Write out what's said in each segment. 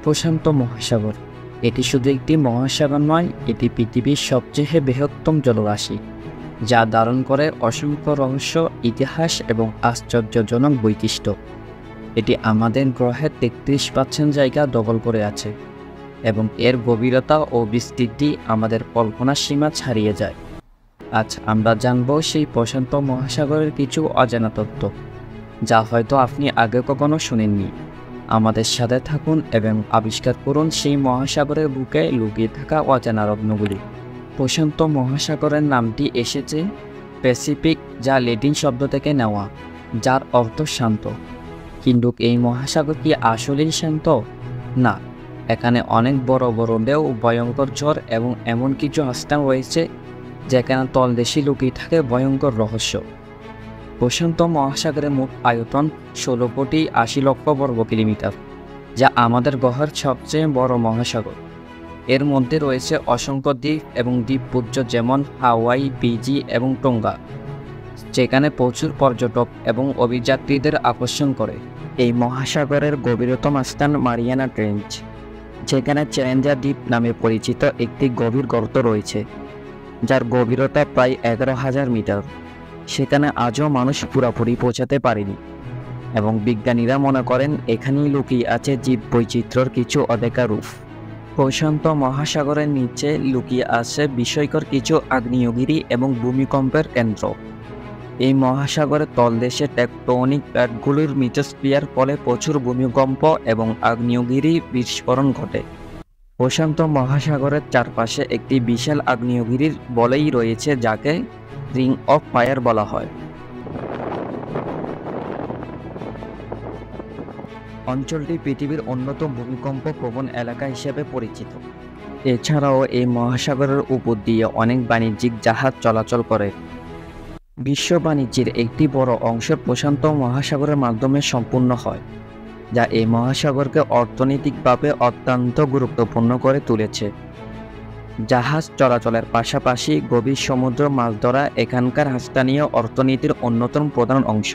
প্রশান্ত মহাসাগর এটি শুধু একটি মহাসাগর নয়, এটি পৃথিবীর সবচেয়ে বৃহত্তম জলরাশি, যা ধারণ করে অসংখ্য রহস্য, ইতিহাস এবং আশ্চর্যজনক বৈশিষ্ট্য। এটি আমাদের গ্রহের 33% জায়গা দখল করে আছে এবং এর গভীরতা ও বিস্তৃতি আমাদের কল্পনার সীমা ছাড়িয়ে যায়। আজ আমরা জানব সেই প্রশান্ত মহাসাগরের কিছু অজানা তথ্য, যা হয়তো আপনি আগে কখনো শুনেননি। আমাদের সাথে থাকুন এবং আবিষ্কার করুন সেই মহাসাগরের বুকে লুকিয়ে থাকা অজানা রত্নগুলি। প্রশান্ত মহাসাগরের নামটি এসেছে প্যাসিফিক, যা ল্যাটিন শব্দ থেকে নেওয়া, যার অর্থ শান্ত। কিন্তু এই মহাসাগর কি আসলেই শান্ত? না, এখানে অনেক বড় বড় ঢেউ, ভয়ঙ্কর ঝড় এবং এমন কিছু স্থান রয়েছে যেখানে তলদেশে লুকিয়ে থাকে ভয়ঙ্কর রহস্য। প্রশান্ত মহাসাগরের মোট আয়তন 16,80,00,000 বর্গ কিলোমিটার, যা আমাদের গ্রহের সবচেয়ে বড় মহাসাগর। এর মধ্যে রয়েছে অসংখ্য দ্বীপ এবং দ্বীপপুঞ্জ, যেমন হাওয়াই, ফিজি এবং টোঙ্গা, যেখানে প্রচুর পর্যটক এবং অভিযাত্রীদের আকর্ষণ করে। এই মহাসাগরের গভীরতম স্থান মারিয়ানা ট্রেঞ্চ, যেখানে চ্যালেঞ্জার দ্বীপ নামে পরিচিত একটি গভীর গর্ত রয়েছে, যার গভীরতা প্রায় 11,000 মিটার। সেখানে আজও মানুষ পুরোপুরি পৌঁছাতে পারেনি এবং বিজ্ঞানীরা মনে করেন এখানেই লুকিয়ে আছে জীববৈচিত্র্যের কিছু অদেখা রূপ। প্রশান্ত মহাসাগরের নিচে লুকিয়ে আছে বিস্ময়কর কিছু আগ্নেয়গিরি এবং ভূমিকম্পের কেন্দ্র। এই মহাসাগরের তলদেশে টেকটোনিক প্লেটগুলির মিথস্ক্রিয়ার ফলে প্রচুর ভূমিকম্প এবং আগ্নেয়গিরি বিস্ফোরণ ঘটে। প্রশান্ত মহাসাগরের চারপাশে একটি বিশাল আগ্নেয়গিরির বলয় রয়েছে, যাকে রিং অফ ফায়ার বলা হয়। অঞ্চলটি পৃথিবীর অন্যতম ভূমিকম্প প্রবণ এলাকা হিসেবে পরিচিত। এছাড়াও এই মহাসাগরের উপর দিয়ে অনেক বাণিজ্যিক জাহাজ চলাচল করে। বিশ্ব বাণিজ্যের একটি বড় অংশ প্রশান্ত মহাসাগরের মাধ্যমে সম্পূর্ণ হয়, যা এই মহাসাগরকে অর্থনৈতিকভাবে অত্যন্ত গুরুত্বপূর্ণ করে তুলেছে। জাহাজ চলাচলের পাশাপাশি গভীর সমুদ্র মাছ ধরা এখানকার স্থানীয় অর্থনীতির অন্যতম প্রধান অংশ।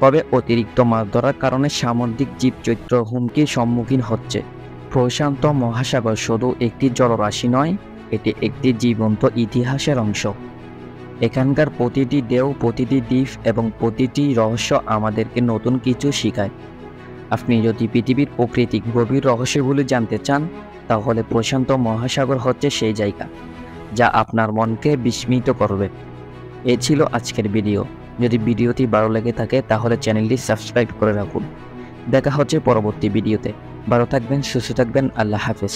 তবে অতিরিক্ত মাছ ধরার কারণে সামুদ্রিক জীববৈচিত্র্য হুমকির সম্মুখীন হচ্ছে। প্রশান্ত মহাসাগর শুধু একটি জলরাশি নয়, এটি একটি জীবন্ত ইতিহাসের অংশ। এখানকার প্রতিটি ঢেউ, প্রতিটি দ্বীপ এবং প্রতিটি রহস্য আমাদেরকে নতুন কিছু শেখায়। আপনি যদি পৃথিবীর প্রাকৃতিক গভীর রহস্যগুলি জানতে চান, তাহলে প্রশান্ত মহাসাগর হচ্ছে সেই জায়গা যা আপনার মনকে বিস্মিত করবে। এ ছিল আজকের ভিডিও। যদি ভিডিওটি ভালো লেগে থাকে তাহলে চ্যানেলটি সাবস্ক্রাইব করে রাখুন। দেখা হচ্ছে পরবর্তী ভিডিওতে। ভালো থাকবেন, সুস্থ থাকবেন। আল্লাহ হাফেজ।